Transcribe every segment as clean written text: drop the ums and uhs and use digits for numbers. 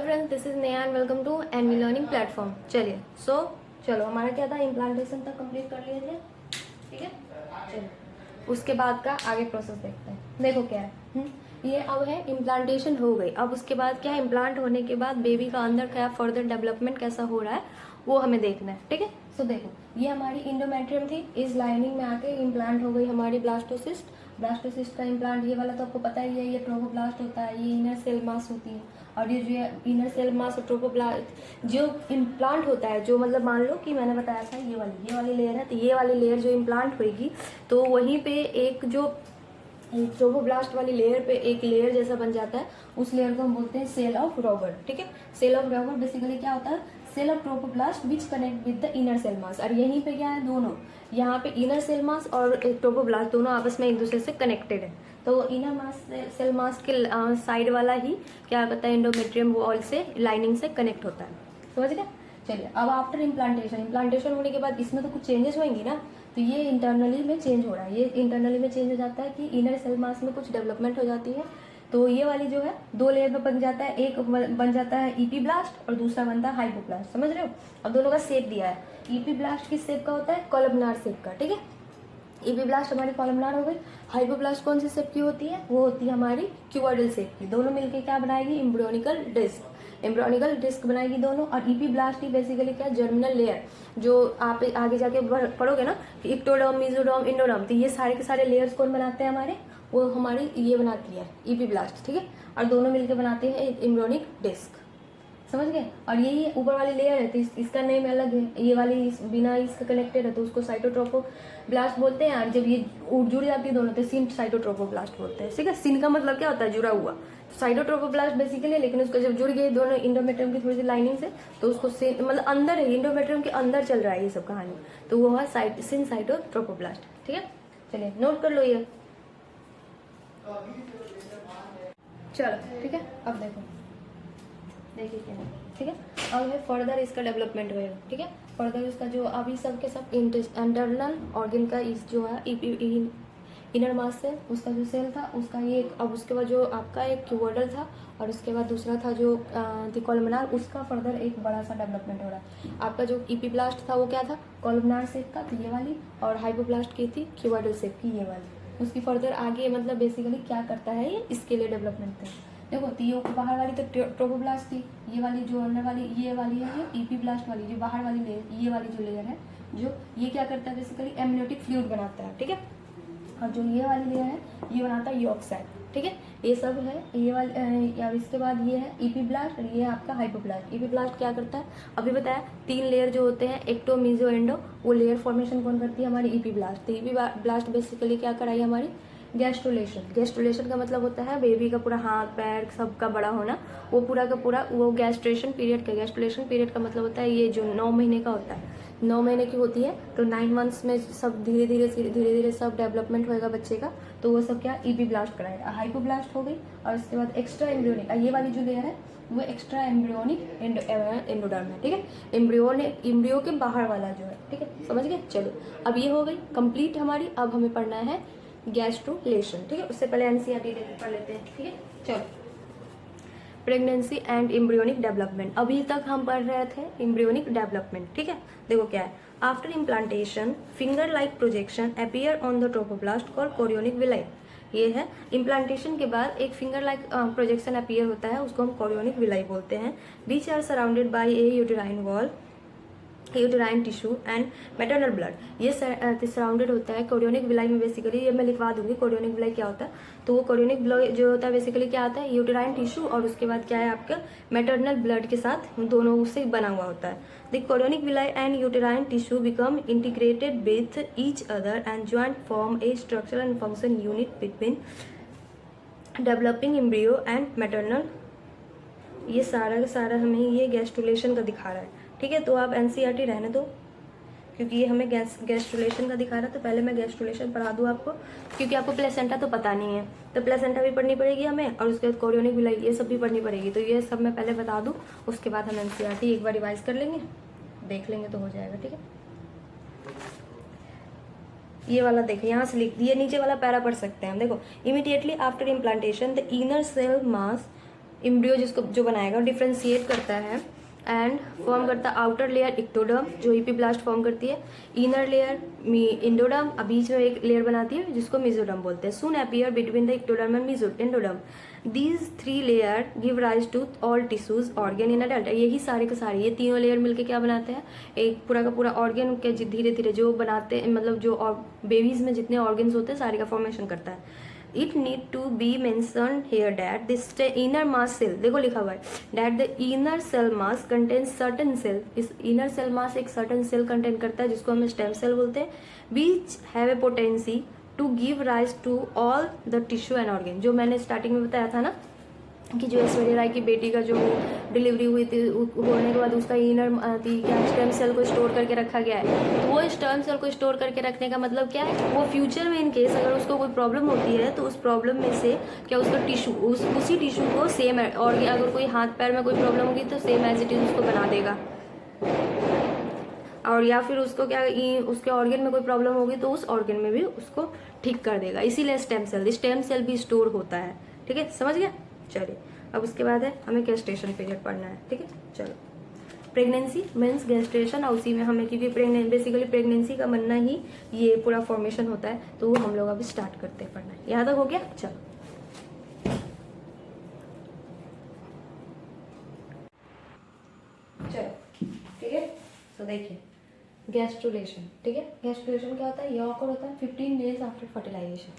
Friends, this is Neha and welcome to NV learning platform. चलिए चलो हमारा क्या था, इम्प्लांटेशन तक कंप्लीट कर लिए थे। ठीक है, चलो उसके बाद का आगे प्रोसेस देखते हैं। देखो क्या है, ये अब है इम्प्लांटेशन हो गई। अब उसके बाद क्या है, इम्प्लांट होने के बाद बेबी का अंदर क्या फर्दर डेवलपमेंट कैसा हो रहा है वो हमें देखना है। ठीक है, सो देखो ये हमारी इंडोमेट्रियम थी, इस लाइनिंग में आके इम्प्लांट हो गई हमारी ब्लास्टोसिस्ट। ब्लास्टोसिस्ट का इम्प्लांट ये वाला तो आपको पता ही है, ये ट्रोफोब्लास्ट होता है, ये इनर सेल मास होती है। और ये जो इनर सेल मास और ट्रोफोब्लास्ट जो इम्प्लांट होता है, जो मतलब मान लो कि मैंने बताया था ये वाली लेयर है, तो ये वाली लेयर जो इम्प्लांट होगी तो वहीं पे एक जो ट्रोफोब्लास्ट वाली लेयर पे एक लेयर जैसा बन जाता है, उस लेयर को हम बोलते हैं सेल ऑफ रॉबर। ठीक है, सेल ऑफ रॉबर बेसिकली क्या होता है, cell of trophoblast which connect with the inner cell mass. और यहीं पे क्या है, दोनों यहाँ पे इनर सेल मास और ट्रोफोब्लास्ट दोनों आपस में एक दूसरे से कनेक्टेड है। तो इनर मास सेल मास के साइड वाला ही क्या करता है, एंडोमेट्रियम वॉल से लाइनिंग से कनेक्ट होता है। समझ गए। चलिए अब आफ्टर इम्प्लांटेशन होने के बाद इसमें तो कुछ चेंजेस होंगी ना, तो ये इंटरनली में चेंज हो रहा है। ये इंटरनली में चेंज हो जाता है कि इनर सेल मास में कुछ डेवलपमेंट हो जाती है। तो ये वाली जो है दो लेयर में बन जाता है, एक बन जाता है ईपी ब्लास्ट और दूसरा बनता है हाइपोब्लास्ट। समझ रहे हो। अब दोनों का शेप दिया है, ईपी ब्लास्ट किस शेप का होता है, कॉलमनार शेप का। ठीक है, ईपी ब्लास्ट हमारी कॉलमनार हो गई। हाइपोब्लास्ट कौन सी शेप की होती है, वो होती है हमारी क्यूबॉइडल शेप की। दोनों मिलकर क्या बनाएगी, एम्ब्रियोनिकल डिस्क बनाएगी दोनों। और ईपी ब्लास्ट की बेसिकली क्या, जर्मिनल लेयर, जो आप आगे जाके पढ़ोगे ना, इक्टोडर्म, मेसोडर्म, इंडोडर्म, तो ये सारे के सारे लेयर्स कौन बनाते हैं हमारे, वो हमारी ये बनाती है ईपी ब्लास्ट। ठीक है, और दोनों मिलकर बनाते हैं एम्ब्रियोनिक डिस्क। समझ गए। और ये ऊपर वाली लेयर है तो इसका नेम अलग है, ये वाली बिना इसका कनेक्टेड है तो उसको साइटोट्रोफोब्लास्ट बोलते हैं। और जब ये जुड़ जाती है दोनों तो सिन साइटोट्रोफोब्लास्ट बोलते हैं। ठीक है, सिन का मतलब क्या होता है, जुड़ा हुआ, साइटोट्रोफोब्लास्ट बेसिकली। लेकिन उसको जब जुड़ गए दोनों इंडोमेट्रियम की थोड़ी सी लाइनिंग से, तो उसको सिन मतलब अंदर है, इंडोमेट्रियम के अंदर चल रहा है ये सब कहानी, तो वो है सिन साइटोट्रोफोब्लास्ट। ठीक है, चलिए नोट कर लो ये। चलो ठीक है, अब देखिए क्या है। ठीक है, अब है फर्दर इसका डेवलपमेंट होएगा। ठीक है, फर्दर इसका जो अभी सब के सब इंटरनल ऑर्गन का इस जो है इनर मास से उसका जो सेल था उसका ये, अब उसके बाद जो आपका एक क्यूबॉइडल था और उसके बाद दूसरा था जो कॉलमनार, उसका फर्दर एक बड़ा सा डेवलपमेंट हो रहा है। आपका जो ईपी ब्लास्ट था वो क्या था, कॉलमनार शेप का, तो ये वाली, और हाइपोब्लास्ट की थी क्यूबॉइडल शेप की, ये वाली। उसकी फर्दर आगे मतलब बेसिकली क्या करता है ये, इसके लिए डेवलपमेंट था। देखो तो ये बाहर वाली तो ट्रोफोब्लास्ट थी, ये वाली जो अंदर वाली ये वाली है जो ईपी ब्लास्ट वाली, जो बाहर वाली लेयर, ये वाली जो लेयर है, जो ये क्या करता है बेसिकली एमनियोटिक फ्लूइड बनाता है। ठीक है, और जो ये वाली लेयर है ये बनाता है यॉर्क साइड। ठीक है, ये सब है ये वाली। और इसके बाद ये है ईपी ब्लास्ट और ये है आपका हाइपोब्लास्ट। ईपी ब्लास्ट क्या करता है, अभी बताया 3 लेयर जो होते हैं, एक्टो, मीजो, एंडो, वो लेयर फॉर्मेशन कौन करती है, हमारी ईपी ब्लास्ट। तो ईपी ब्लास्ट बेसिकली क्या कराई हमारी, गैस्ट्रुलेशन का मतलब होता है बेबी का पूरा हाथ पैर सबका बड़ा होना, वो पूरा का पूरा वो गैस्ट्रुलेशन पीरियड का मतलब होता है ये जो 9 महीने का होता है, 9 महीने की होती है। तो 9 मंथ्स में सब धीरे धीरे सब डेवलपमेंट होएगा बच्चे का, तो वो सब क्या ईपी ब्लास्ट कराएगा। हाइपोब्लास्ट हो गई, और उसके बाद एक्स्ट्रा एम्ब्रियोनिक, ये वाली जो लेयर है वो एक्स्ट्रा एम्ब्रियोनिक एंडोडर्म है। ठीक है, एम्ब्रियो के बाहर वाला जो है। ठीक है, समझ गए। चलो अब ये हो गई कंप्लीट हमारी। अब हमें पढ़ना है गैस्ट्रुलेशन। ठीक है, उससे पहले एनसीईआरटी पढ़ लेते हैं। ठीक है, चलो प्रेगनेंसी एंड एम्ब्रियोनिक डेवलपमेंट। अभी तक हम पढ़ रहे थे एम्ब्रियोनिक डेवलपमेंट। ठीक है, देखो क्या है, after implantation finger like projection appear on the trophoblast called chorionic villi. ये है इम्प्लांटेशन के बाद एक फिंगर लाइक प्रोजेक्शन अपीयर होता है, उसको हम कोरियोनिक विलाई बोलते हैं। बीच are surrounded by a uterine wall, uterine tissue and maternal blood. ये सराउंडेड होता है कोरियोनिक विलाई में। बेसिकली ये मैं लिखवा दूंगी कोरियोनिक विलाई क्या होता है। तो वो कोरियोनिक विलाई जो होता है बेसिकली क्या आता है, यूटेराइन टिश्यू और उसके बाद क्या है आपका मैटरनल ब्लड के साथ दोनों उससे बना हुआ होता है। The chorionic villi and uterine tissue become integrated with each other and joint form A structural and function unit between developing embryo and maternal. ये सारा का सारा हमें ये गैस्ट्रुलेशन का दिखा रहा है। ठीक है, तो आप एनसीईआरटी रहने दो, क्योंकि ये हमें गैस्ट्रुलेशन का दिखा रहा है। तो पहले मैं गैस्ट्रुलेशन पढ़ा दूँ आपको, क्योंकि आपको प्लेसेंटा तो पता नहीं है, तो प्लेसेंटा भी पढ़नी पड़ेगी हमें, और उसके बाद कोरियोनिक विलाई ये सब भी पढ़नी पड़ेगी। तो ये सब मैं पहले बता दूँ, उसके बाद हम एनसीईआरटी एक बार रिवाइज कर लेंगे, देख लेंगे तो हो जाएगा। ठीक है, ये वाला देखो यहाँ से लिख दिए, नीचे वाला पैरा पढ़ सकते हैं हम। देखो immediately after implantation the inner cell mass embryo जिसको जो बनाएगा डिफ्रेंशिएट करता है एंड फॉर्म करता है आउटर लेयर इक्टोडर्म जो इपीब्लास्ट फॉर्म करती है, इनर लेयर इंडोडर्म, बीच में एक लेयर बनाती है जिसको मेसोडर्म बोलते हैं। Soon appear between the ectoderm and endoderm, these 3 layer give rise to all tissues organ in adult. यही सारे के सारे ये तीनों लेयर मिलके क्या बनाते हैं, एक पूरा का पूरा ऑर्गन के धीरे धीरे जो बनाते हैं, मतलब जो बेबीज में जितने ऑर्गन्स होते हैं सारे का फॉर्मेशन करता है। It need to be mentioned here that this inner mass cell, देखो लिखा हुआ है that the inner cell mass contains certain cell, इस inner cell mass एक certain cell contain करता है जिसको हम stem cell बोलते हैं, which have a potency to give rise to all the tissue and organ। जो मैंने स्टार्टिंग में बताया था ना कि जो ऐश्वर्या राय की बेटी का जो डिलीवरी हुई थी होने के बाद उसका इनर थी क्या स्टेम सेल को स्टोर करके रखा गया है। तो वो स्टेम सेल को स्टोर करके रखने का मतलब क्या है, वो फ्यूचर में इन केस अगर उसको कोई प्रॉब्लम होती है तो उस प्रॉब्लम में से क्या उसका टिश्यू उसी टिश्यू को सेम, और अगर कोई हाथ पैर में कोई प्रॉब्लम होगी तो सेम एज इट इज उसको बना देगा, और या फिर उसको क्या उसके ऑर्गन में कोई प्रॉब्लम होगी तो उस ऑर्गन में भी उसको ठीक कर देगा। इसीलिए स्टेम सेल भी स्टोर होता है। ठीक है, समझ गया। चलिए अब उसके बाद है हमें गेस्टेशन पीरियड पढ़ना है। ठीक है, चलो प्रेगनेंसी मीन्स गेस्टेशन, और उसी में हमें क्योंकि बेसिकली प्रेगनेंसी का बनना ही ये पूरा फॉर्मेशन होता है, तो वो हम लोग अभी स्टार्ट करते हैं पढ़ना है। यहाँ तक हो गया, चलो चलो ठीक है। तो देखिए गैस्ट्रुलेशन, ठीक है, गैस्ट्रुलेशन क्या होता है, यह ऑकर होता है 15 डेज आफ्टर फर्टिलाइजेशन।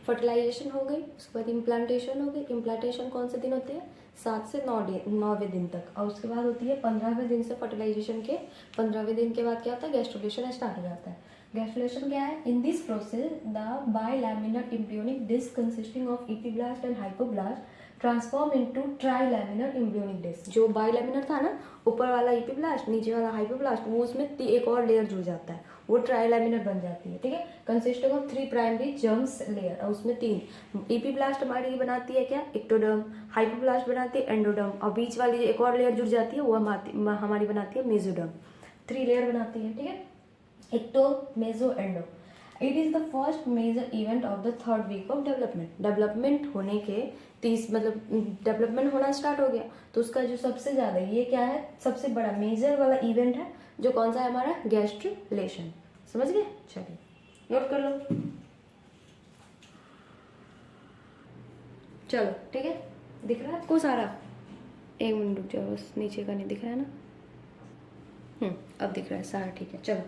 फर्टिलाइजेशन हो गई, उसके बाद इम्प्लांटेशन हो गई। इम्प्लांटेशन कौन से दिन होते हैं, 7 से 9वें दिन तक, और उसके बाद होती है 15वें दिन से फर्टिलाइजेशन के 15वें दिन के बाद क्या होता है, गैस्ट्रुलेशन स्टार्ट हो जाता है। गैस्ट्रुलेशन क्या है, in this process the bilaminar embryonic disc consisting of epiblast and hypoblast transform into trilaminar embryonic disc. जो बाइलैमिनर था ना, ऊपर वाला इपीब्लास्ट नीचे वाला हाइपोब्लास्ट, वो उसमें एक और लेयर जुड़ जाता है, वो ट्राइलैमिनर बन जाती है। ठीक है, consisting of 3 primary germs layer, और उसमें 3 इपीब्लास्ट हमारी बनाती है क्या, एक्टोडर्म, हाइपोब्लास्ट बनाती है एंडोडर्म, और बीच वाली एक और लेयर जुड़ जाती है वो हमारी बनाती है मेसोडर्म। 3 लेयर बनाती है। ठीक है, ecto meso endo. It is the first major event of the 3rd week of development. Development होने के 30 मतलब डेवलपमेंट होना स्टार्ट हो गया तो उसका जो सबसे ज़्यादा ये क्या है, सबसे बड़ा मेजर वाला इवेंट है जो कौन सा है हमारा, गैस्ट्रुलेशन। समझ गए, चलिए नोट कर लो। चलो ठीक है, दिख रहा है आपको सारा, एक मिनट रुक जाओ बस, नीचे का नहीं दिख रहा है ना, अब दिख रहा है सारा। ठीक है, चलो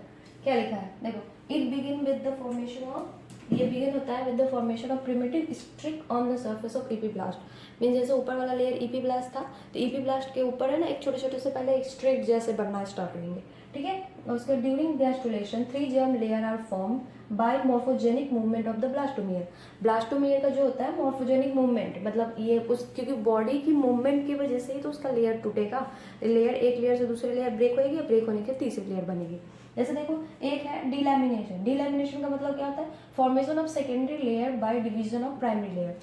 क्या लिखा है देखो, it begin with the formation of, ये बिगिन होता है with the formation of primitive streak on the surface of epiblast. Mean जैसे ऊपर वाला लेयर इपीब्लास्ट था तो इपीब्लास्ट के ऊपर है ना एक छोटे छोटे से पहले एक स्ट्रिक जैसे बनना स्टार्ट होंगे। ठीक है, और उसके during gastrulation 3 germ layer are form by morphogenic movement of the blastomere. Blastomere का जो होता है मॉर्फोजेनिक मूवमेंट, मतलब ये उस क्योंकि बॉडी की मूवमेंट की वजह से ही तो उसका लेयर टूटेगा, लेयर एक लेयर से दूसरे लेयर ब्रेक होगी, ब्रेक होने के तीसरी लेयर बनेगी। जैसे देखो एक है डिलैमिनेशन। डिलैमिनेशन का मतलब क्या होता है, formation of secondary layer by division of primary layer.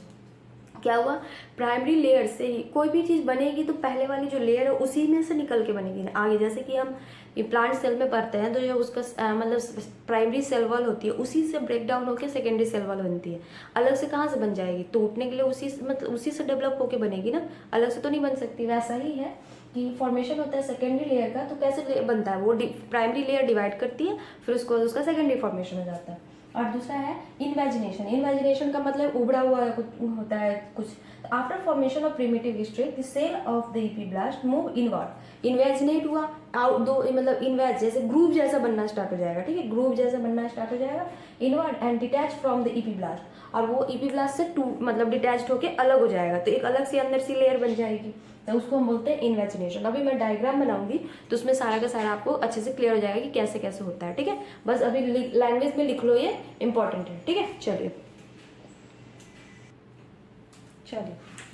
क्या हुआ, प्राइमरी लेयर से ही कोई भी चीज़ बनेगी तो पहले वाली जो लेयर है उसी में से निकल के बनेगी आगे। जैसे कि हम प्लांट सेल में पढ़ते हैं तो जो उसका मतलब प्राइमरी सेल वॉल होती है उसी से ब्रेक डाउन होकर सेकेंडरी सेल वॉल बनती है। अलग से कहाँ से बन जाएगी, टूटने के लिए उसी से डेवलप होकर बनेगी ना, अलग से तो नहीं बन सकती। वैसा ही है कि फॉर्मेशन होता है सेकेंडरी लेयर का, तो कैसे बनता है, वो प्राइमरी लेयर डिवाइड करती है फिर उसका सेकेंडरी फॉर्मेशन हो जाता है। और दूसरा है इन्वेजिनेशन। इन्वेजिनेशन का मतलब उभरा हुआ कुछ होता है कुछ। After formation of primitive streak the cell of the epiblast move inward. Invaginate हुआ आउट दो, मतलब इन्वेज जैसे ग्रूव जैसा बनना स्टार्ट हो जाएगा। ठीक है, ग्रूव जैसा बनना स्टार्ट हो जाएगा inward and detach from the epiblast, और वो इपीब्लास्ट से मतलब डिटैच होकर अलग हो जाएगा, तो एक अलग सी अंदर सी लेयर बन जाएगी, तो उसको हम बोलते हैं इन्वेजिनेशन। अभी मैं डायग्राम बनाऊंगी तो उसमें सारा का सारा आपको अच्छे से क्लियर हो जाएगा कि कैसे कैसे होता है। ठीक है, बस अभी लैंग्वेज में लिख लो, ये इंपॉर्टेंट है। ठीक है, चलिए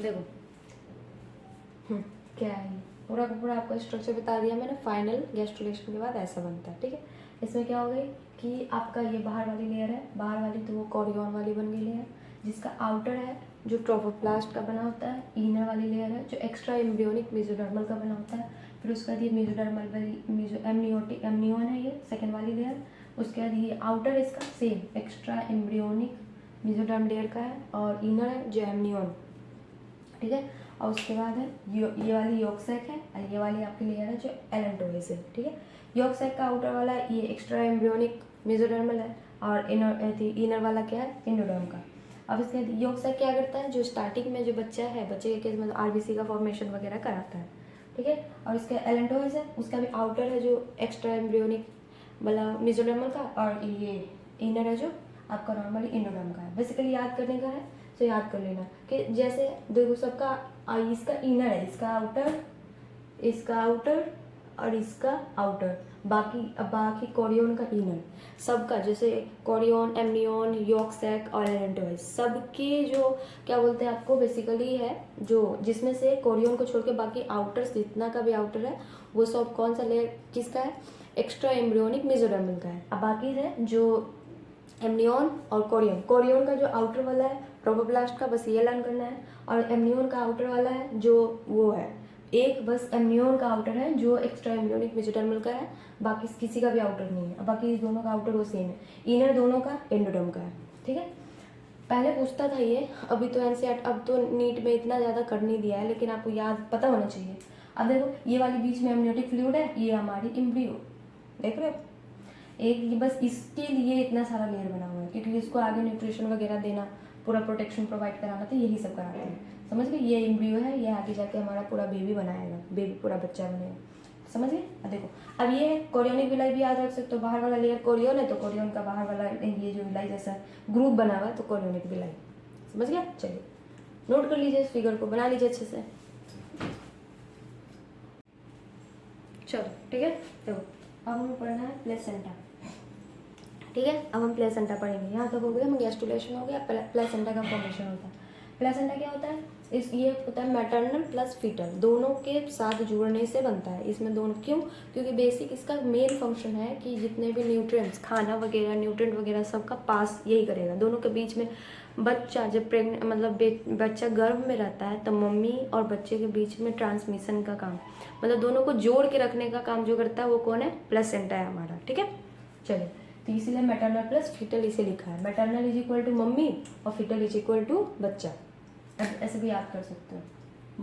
देखो क्या है, पूरा का पूरा आपको स्ट्रक्चर बता दिया मैंने। फाइनल गैस्ट्रुलेशन के बाद ऐसा बनता है। ठीक है, इसमें क्या हो गई कि आपका ये बाहर वाली लेयर है, बाहर वाली तो वो कॉरियन वाली बन गई लेयर, जिसका आउटर है जो ट्रोफोप्लास्ट का बना होता है, इनर वाली लेयर है जो एक्स्ट्रा एम्ब्रियोनिक मेसोडर्मल का बना होता है, फिर उसके बाद ये मेसोडर्मल वाली एमनियन है ये सेकेंड वाली लेयर, उसके बाद ये आउटर इसका same extra embryonic mesoderm layer का है, और इनर है जो एमनियन। ठीक है, और उसके बाद है ये वाली यॉर्क सैक है और ये वाली आपकी लेयर है जो एलेंटोइस है, ठीक है। यॉर्क सैक का आउटर वाला ये एक्स्ट्रा एम्ब्रियोनिक मेसोडर्मल है और इनर वाला क्या है, एंडोडर्म का। अब इसके यॉर्क सैक क्या करता है, जो स्टार्टिंग में जो बच्चा है, बच्चे के केस में आरबीसी का फॉर्मेशन वगैरह कराता है, ठीक है। और इसका एलेंटोइस है, उसका भी आउटर है जो एक्स्ट्रा एम्ब्रियोनिक वाला मेसोडर्मल का, और ये इनर है जो आपका नॉर्मली एंडोडर्म का है। बेसिकली याद करने का है तो याद कर लेना कि जैसे देखो सबका इसका इनर है, इसका आउटर और इसका आउटर, बाकी कोरियन का इनर, सबका जैसे कोरियन, एमनियन, यॉर्क सैक और एलेंटोइस, सबके जो क्या बोलते हैं आपको बेसिकली है जो जिसमें से कोरियन को छोड़ के बाकी आउटर जितना का भी आउटर है वो सब कौन सा लेयर किसका है, एक्स्ट्रा एम्ब्रियोनिक मेसोडर्मल का है। अब बाकी है जो एमनियन और कोरियन का जो आउटर वाला है ट्रोफोब्लास्ट का, बस ये लर्न करना है। और एमनियन का आउटर वाला है जो वो है एक बस एमनियन का आउटर है जो एक्स्ट्रा एम्ब्रियोनिक मेसोडर्मल का है, बाकी बाकी का भी आउटर नहीं है। बाकी इस दोनों का आउटर वो सेम है, इनर दोनों का एंडोडर्म का है, ठीक है। पहले पूछता था ये, अभी तो एनसीईआरटी अब तो नीट में इतना ज़्यादा कर नहीं दिया है, लेकिन आपको याद पता होना चाहिए। अब देखो ये वाली बीच में एमनियोटिक फ्लूइड है, ये हमारी एम्ब्रियो, देख रहे हो एक, बस इसके लिए इतना सारा लेयर बना हुआ है क्योंकि इसको आगे न्यूट्रिशन वगैरह देना, पूरा प्रोटेक्शन प्रोवाइड कराना, तो यही सब कराते हैं, समझ गए। ये एम्ब्रियो है, ये आगे जाके हमारा पूरा बेबी बनाएगा, बेबी पूरा बच्चा बनेगा, समझ गए। अब देखो अब ये कोरियोनिक विलाई भी याद रख सकते हो, बाहर वाला लेयर कोरियन है तो कोरियन का बाहर वाला ये जो विलाई जैसा ग्रुप बना हुआ है तो कोरियोनिक विलाई, समझ गया। चलिए नोट कर लीजिए, इस फिगर को बना लीजिए अच्छे से, चलो ठीक है। देखो अब हमें पढ़ना है प्लेसेंटा, ठीक है। अब हम प्लेसेंटा पढ़ेंगे, यहाँ तक हो गया, गैस्ट्रुलेशन हो गया, प्लेसेंटा का फॉर्मेशन होता है। प्लेसेंटा क्या होता है, ये होता है मैटरनल प्लस फीटल, दोनों के साथ जुड़ने से बनता है। इसमें दोनों क्यों, क्योंकि बेसिक इसका मेन फंक्शन है कि जितने भी न्यूट्रिएंट्स, खाना वगैरह, न्यूट्रिएंट वगैरह सबका पास यही करेगा। दोनों के बीच में बच्चा जब प्रेग्नेंट मतलब बच्चा गर्भ में रहता है तो मम्मी और बच्चे के बीच में ट्रांसमिशन का काम, मतलब दोनों को जोड़ के रखने का काम जो करता है वो कौन है, प्लेसेंटा है हमारा, ठीक है। चलिए तो इसीलिए मैटरनल प्लस फीटल इसे लिखा है, maternal is equal to mummy और फीटल इज इक्वल टू बच्चा, ऐसे भी याद कर सकते हो,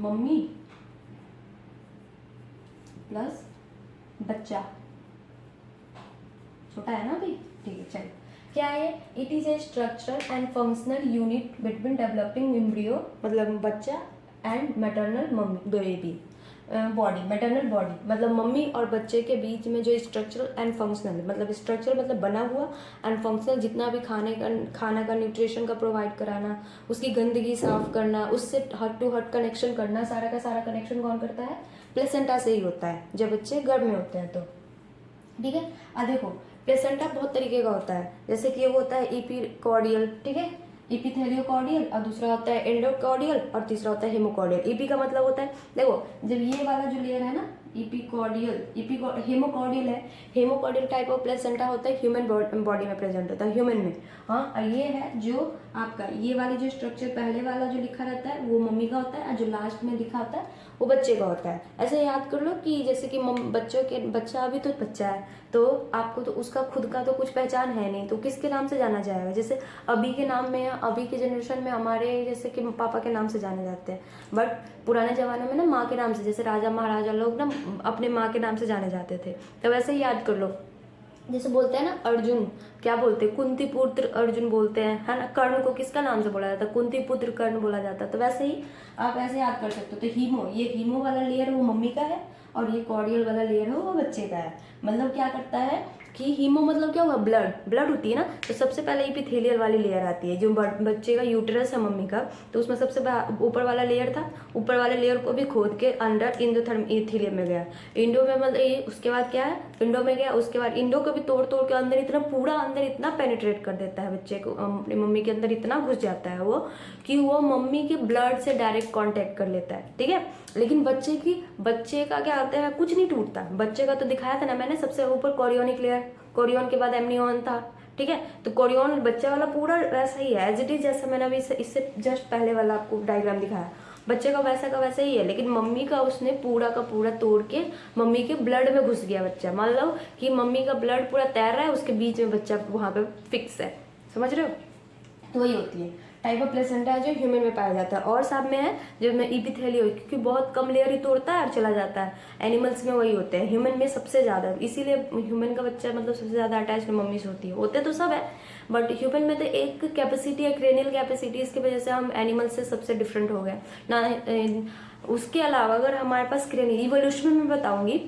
मम्मी प्लस बच्चा, छोटा है ना अभी, ठीक है। चलिए क्या है, it is a structural and functional unit between developing embryo मतलब बच्चा and maternal mummy baby body, maternal body मतलब मम्मी और बच्चे के बीच में जो स्ट्रक्चरल एंड फंक्शनल, मतलब स्ट्रक्चरल मतलब बना हुआ एंड फंक्शनल जितना भी खाना का न्यूट्रिशन का प्रोवाइड कराना, उसकी गंदगी साफ करना, उससे हट टू हट कनेक्शन करना, सारा का सारा कनेक्शन कौन करता है, प्लेसेंटा से ही होता है जब बच्चे गर्भ में होते हैं तो, ठीक है। अब देखो प्लेसेंटा बहुत तरीके का होता है, जैसे कि वो होता है इपीकॉर्डियल, ठीक है, इपिथेलियोकॉर्डियल, और दूसरा होता है एंडोकॉर्डियल और तीसरा होता है हेमोकॉर्डियल। ईपी का मतलब होता है, देखो जब ये वाला जो लेयर है ना इपीकॉर्डियल, हेमोकॉर्डियल है, हेमोकॉर्डियल टाइप ऑफ प्लेसेंटा होता है ह्यूमन बॉडी में प्रेजेंट होता है, ह्यूमन में, हाँ। और ये है जो आपका ये वाली जो स्ट्रक्चर पहले वाला जो लिखा रहता है वो मम्मी का होता है, और जो लास्ट में लिखा होता है वो बच्चे का होता है। ऐसे याद कर लो कि जैसे कि बच्चा अभी तो बच्चा है तो आपको तो उसका खुद का तो कुछ पहचान है नहीं, तो किसके नाम से जाना जाएगा, जैसे अभी के नाम में या अभी के जनरेशन में हमारे जैसे कि पापा के नाम से जाने जाते हैं, बट पुराने ज़माने में ना माँ के नाम से, जैसे राजा महाराजा लोग ना अपने माँ के नाम से जाने जाते थे, तो वैसे ही याद कर लो। जैसे बोलते हैं ना अर्जुन, क्या बोलते हैं, कुंती पुत्र अर्जुन बोलते हैं, है ना। कर्ण को किसका नाम से बोला जाता है, कुंती पुत्र कर्ण बोला जाता है, तो वैसे ही आप ऐसे याद कर सकते हो। तो ये हीमो वाला लेयर वो मम्मी का है और ये कॉर्डियल वाला लेयर है वो बच्चे का है। मतलब क्या करता है कि हीमो मतलब क्या हुआ, ब्लड होती है ना, तो सबसे पहले इपिथेलियल वाली लेयर आती है जो बच्चे का यूटेरस है मम्मी का, तो उसमें सबसे ऊपर वाला लेयर था, ऊपर वाले लेयर को भी खोद के अंदर एंडोथेलियम में गया, इंडो में मतलब उसके बाद क्या है, इंडो में गया, उसके बाद इंडो को भी तोड़ के अंदर इतना पूरा अंदर इतना पेनिट्रेट कर देता है बच्चे को, अपनी मम्मी के अंदर इतना घुस जाता है वो कि वो मम्मी के ब्लड से डायरेक्ट कॉन्टेक्ट कर लेता है, ठीक है। लेकिन बच्चे का क्या होता है, कुछ नहीं टूटता। बच्चे का तो दिखाया था ना मैंने, सबसे ऊपर कोरियोनिक लेयर, कोरियन के बाद एमनियन था, ठीक है। तो कोरियन बच्चा वाला पूरा वैसा ही है एज इट इज, जैसा मैंने अभी इससे जस्ट पहले वाला आपको डायग्राम दिखाया, बच्चे का वैसा ही है, लेकिन मम्मी का उसने पूरा का पूरा तोड़ के मम्मी के ब्लड में घुस गया बच्चा, मतलब कि मम्मी का ब्लड पूरा तैर रहा है, उसके बीच में बच्चा वहां पे फिक्स है, समझ रहे हो। तो वही होती है। टाइप ऑफ प्लेसेंटा है जो ह्यूमन में पाया जाता है, और साथ में है जो में इपिथेलियल, क्योंकि बहुत कम लेयर ही तोड़ता है और चला जाता है। एनिमल्स में वही होते हैं, ह्यूमन में सबसे ज़्यादा, इसीलिए ह्यूमन का बच्चा मतलब सबसे ज़्यादा अटैच मम्मी से होती है। होते तो सब है, बट ह्यूमन में तो एक कैपेसिटी है, क्रेनियल कैपेसिटी, इसकी वजह से हम एनिमल से सबसे डिफरेंट हो गए ना। उसके अलावा अगर हमारे पास क्रेनियल इवोल्यूशन में बताऊंगी,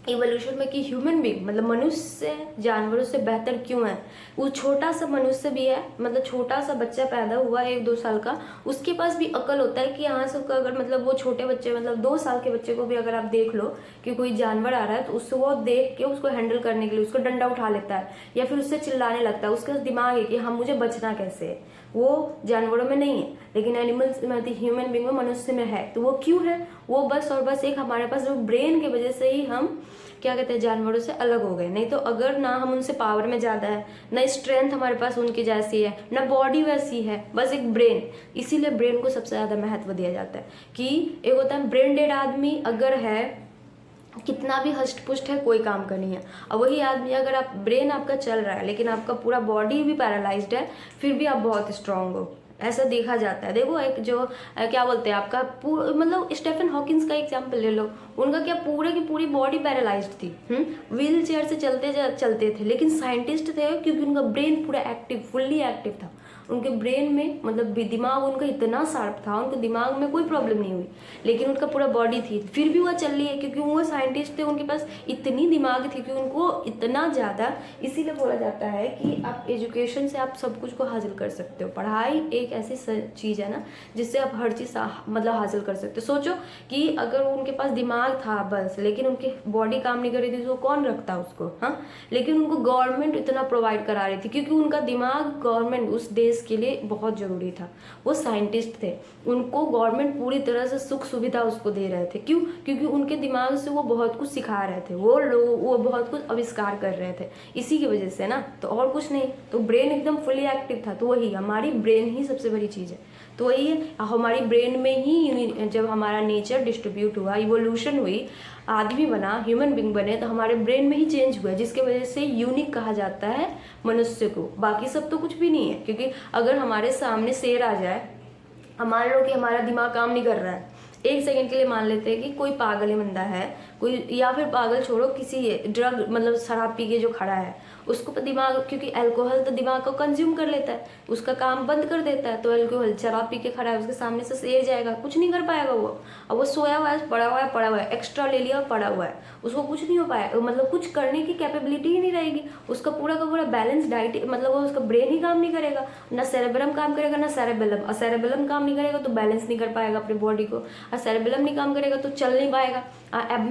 इवोल्यूशन में कि ह्यूमन बीइंग मतलब मनुष्य जानवरों से बेहतर क्यों है। वो छोटा सा मनुष्य भी है, मतलब छोटा सा बच्चा पैदा हुआ 1-2 साल का, उसके पास भी अकल होता है कि यहाँ से अगर मतलब वो छोटे बच्चे मतलब 2 साल के बच्चे को भी अगर आप देख लो कि कोई जानवर आ रहा है तो उससे वो देख के उसको हैंडल करने के लिए उसको डंडा उठा लेता है या फिर उससे चिल्लाने लगता है। उसका दिमाग है कि हाँ मुझे बचना कैसे है। वो जानवरों में नहीं है, लेकिन एनिमल्स में, ह्यूमन बीइंग में, मनुष्य में है। तो वो क्यों है? वो बस और बस एक हमारे पास जो ब्रेन की वजह से ही हम क्या कहते हैं जानवरों से अलग हो गए। नहीं तो अगर ना हम उनसे पावर में ज़्यादा है, ना स्ट्रेंथ हमारे पास उनकी जैसी है, ना बॉडी वैसी है, बस एक ब्रेन। इसीलिए ब्रेन को सबसे ज़्यादा महत्व दिया जाता है। कि एक होता है ब्रेन डेड आदमी अगर है, कितना भी हष्ट पुष्ट है, कोई काम का नहीं है। और वही आदमी अगर आप ब्रेन आपका चल रहा है लेकिन आपका पूरा बॉडी भी पैरालाइज्ड है, फिर भी आप बहुत स्ट्रांग हो, ऐसा देखा जाता है। देखो एक जो क्या बोलते हैं आपका मतलब स्टीफन हॉकिंस का एग्जाम्पल ले लो, उनका क्या पूरे की पूरी बॉडी पैरालाइज्ड थी, व्हील चेयर से चलते थे, लेकिन साइंटिस्ट थे क्योंकि उनका ब्रेन पूरा एक्टिव, फुल्ली एक्टिव था। उनके ब्रेन में मतलब दिमाग उनका इतना शार्प था, उनके दिमाग में कोई प्रॉब्लम नहीं हुई, लेकिन उनका पूरा बॉडी थी, फिर भी वह चल रही है क्योंकि वो साइंटिस्ट थे, उनके पास इतनी दिमाग थी कि उनको इतना ज़्यादा। इसीलिए बोला जाता है कि आप एजुकेशन से आप सब कुछ को हासिल कर सकते हो। पढ़ाई एक ऐसी चीज़ है ना जिससे आप हर चीज़ मतलब हासिल कर सकते हो। सोचो कि अगर उनके पास दिमाग था बस, लेकिन उनकी बॉडी काम नहीं कर रही थी तो कौन रखता उसको, हाँ। लेकिन उनको गवर्नमेंट इतना प्रोवाइड करा रही थी क्योंकि उनका दिमाग गवर्नमेंट उस देश के लिए बहुत ज़रूरी था। वो साइंटिस्ट थे, उनको गवर्नमेंट पूरी तरह से सुख सुविधा उसको दे रहे थे। क्यों? क्योंकि उनके दिमाग से वो बहुत कुछ सिखा रहे थे, वो बहुत कुछ आविष्कार कर रहे थे, इसी की वजह से ना, तो और कुछ नहीं। तो ब्रेन एकदम फुली एक्टिव था। तो वही हमारी ब्रेन ही सबसे बड़ी चीज़ है। तो वही है, हमारी ब्रेन में ही जब हमारा नेचर डिस्ट्रीब्यूट हुआ, इवोल्यूशन हुई, आदमी बना, ह्यूमन बींग बने, तो हमारे ब्रेन में ही चेंज हुआ, जिसके वजह से यूनिक कहा जाता है मनुष्य को। बाकी सब तो कुछ भी नहीं है। क्योंकि अगर हमारे सामने शेर आ जाए, मान लो कि हमारा दिमाग काम नहीं कर रहा है, एक सेकंड के लिए मान लेते हैं कि कोई पागल बंदा है, कोई, या फिर पागल छोड़ो, किसी ड्रग मतलब शराब पी के जो खड़ा है, उसको दिमाग, क्योंकि अल्कोहल तो दिमाग को कंज्यूम कर लेता है, उसका काम बंद कर देता है। तो अल्कोहल शराब पी के खड़ा है, उसके सामने से शेर जाएगा, कुछ नहीं कर पाएगा वो। अब वो सोया हुआ है, पड़ा हुआ है, एक्स्ट्रा ले लिया, पड़ा हुआ है, उसको कुछ नहीं हो पाएगा, मतलब कुछ करने की कैपेबिलिटी ही नहीं रहेगी। उसका पूरा का पूरा बैलेंस डाइट, मतलब वो उसका ब्रेन ही काम नहीं करेगा, ना सेरेब्रम काम करेगा ना सेरेबेलम। और सेरेबेलम काम नहीं करेगा तो बैलेंस नहीं कर पाएगा अपनी बॉडी को, और सेरेबेलम नहीं काम करेगा तो चल नहीं पाएगा।